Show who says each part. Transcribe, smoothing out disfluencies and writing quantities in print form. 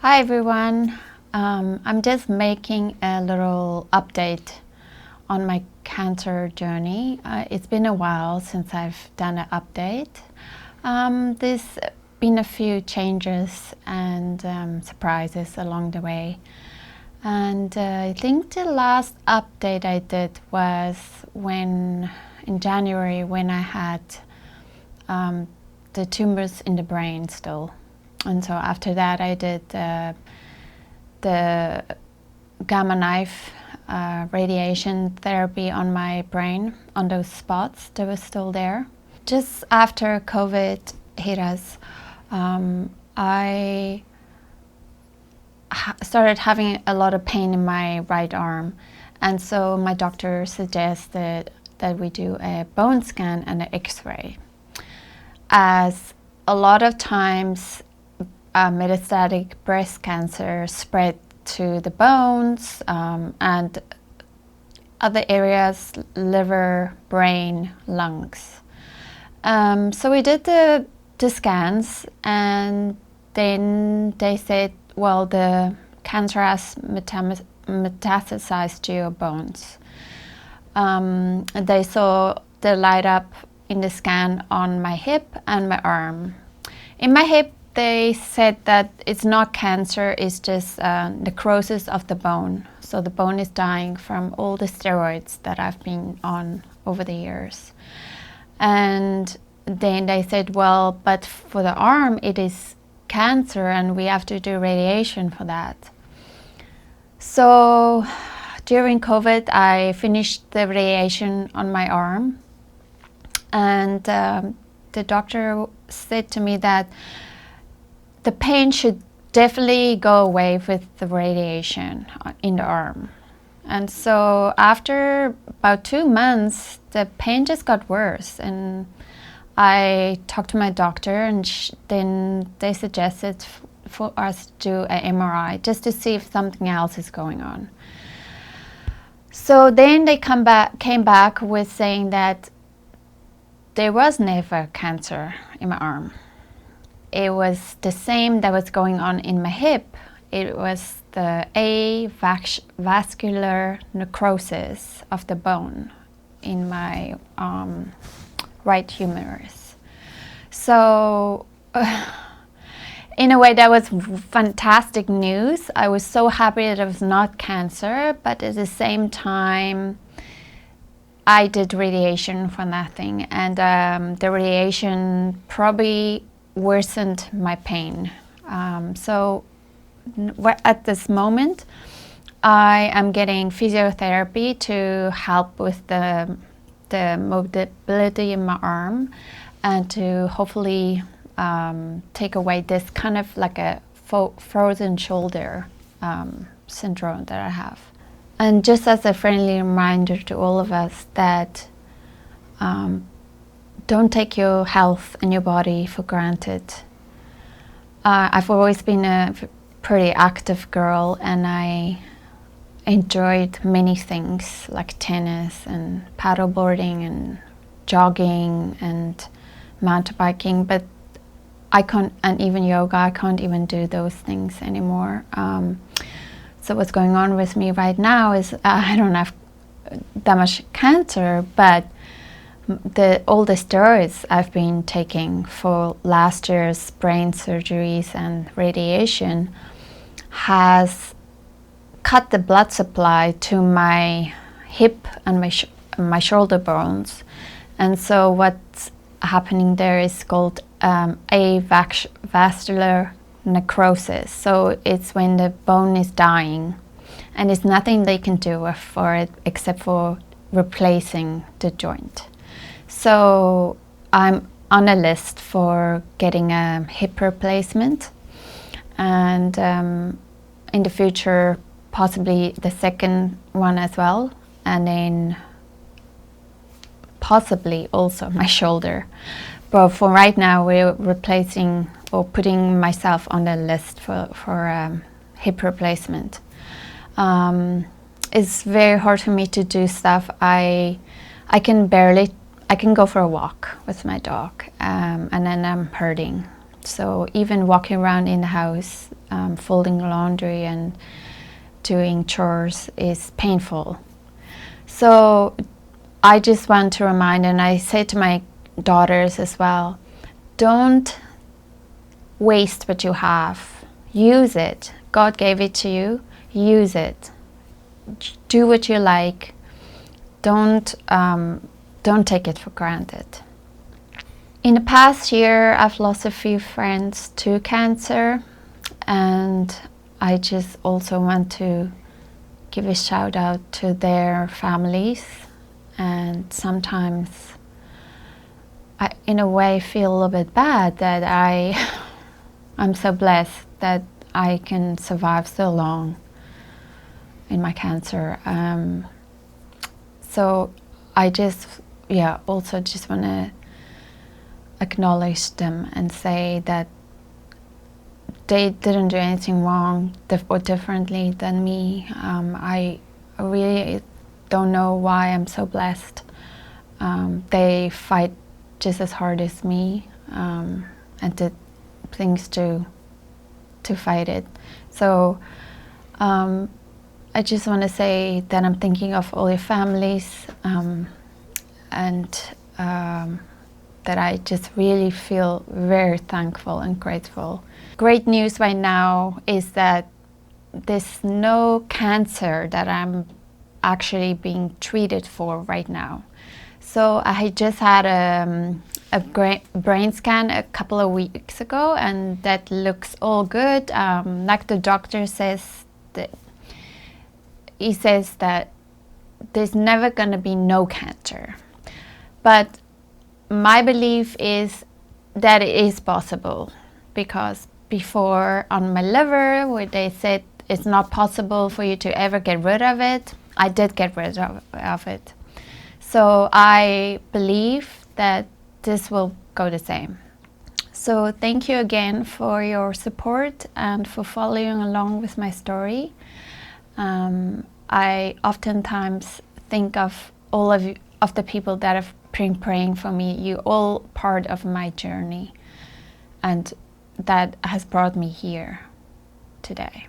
Speaker 1: Hi everyone, I'm just making a little update on my cancer journey. It's been a while since I've done an update. There's been a few changes and surprises along the way. And I think the last update I did was in January, when I had the tumors in the brain still. And so after that, I did the gamma knife radiation therapy on my brain, on those spots that were still there. Just after COVID hit us, I started having a lot of pain in my right arm. And so my doctor suggested that we do a bone scan and an X-ray. As a lot of times, metastatic breast cancer spread to the bones and other areas, liver, brain, lungs. So we did the scans, and then they said, well, the cancer has metastasized to your bones. They saw the light up in the scan on my hip and my arm. In my hip, they said that it's not cancer, it's just necrosis of the bone. So the bone is dying from all the steroids that I've been on over the years. And then they said, well, but for the arm, it is cancer and we have to do radiation for that. So during COVID, I finished the radiation on my arm. And the doctor said to me that the pain should definitely go away with the radiation in the arm. And so after about 2 months, the pain just got worse. And I talked to my doctor, and then they suggested for us to do an MRI just to see if something else is going on. So then they came back with saying that there was never cancer in my arm. It was the same that was going on in my hip. It was the avascular necrosis of the bone in my right humerus. So in a way, that was fantastic news. I was so happy that it was not cancer, but at the same time, I did radiation for nothing, and the radiation probably worsened my pain. So at this moment, I am getting physiotherapy to help with the mobility in my arm, and to hopefully take away this kind of like a frozen shoulder syndrome that I have. And just as a friendly reminder to all of us that don't take your health and your body for granted. I've always been a pretty active girl, and I enjoyed many things like tennis and paddleboarding and jogging and mountain biking, but I can't, and even yoga, I can't even do those things anymore. So what's going on with me right now is I don't have that much cancer, but all the steroids I've been taking for last year's brain surgeries and radiation has cut the blood supply to my hip and my shoulder bones. And so what's happening there is called avascular necrosis. So it's when the bone is dying, and there's nothing they can do for it except for replacing the joint. So I'm on a list for getting a hip replacement, and in the future possibly the second one as well, and then possibly also my shoulder. But for right now, we're replacing or putting myself on the list for hip replacement. It's very hard for me to do stuff. I can go for a walk with my dog, and then I'm hurting. So even walking around in the house, folding laundry and doing chores is painful. So I just want to remind, and I say to my daughters as well, don't waste what you have. Use it. God gave it to you. Use it. Do what you like. Don't take it for granted. In the past year, I've lost a few friends to cancer, and I just also want to give a shout out to their families. And sometimes I, in a way, feel a little bit bad that I'm so blessed that I can survive so long in my cancer. So I just, also just want to acknowledge them and say that they didn't do anything wrong or differently than me. I really don't know why I'm so blessed. They fight just as hard as me, and did things to fight it. So I just want to say that I'm thinking of all your families, and that I just really feel very thankful and grateful. Great news right now is that there's no cancer that I'm actually being treated for right now. So I just had a brain scan a couple of weeks ago, and that looks all good. Like the doctor says, he says that there's never going to be no cancer. But my belief is that it is possible, because before on my liver, where they said it's not possible for you to ever get rid of it, I did get rid of it. So I believe that this will go the same. So thank you again for your support and for following along with my story. I oftentimes think of all of you, of the people that have been praying for me. You're all part of my journey, and that has brought me here today.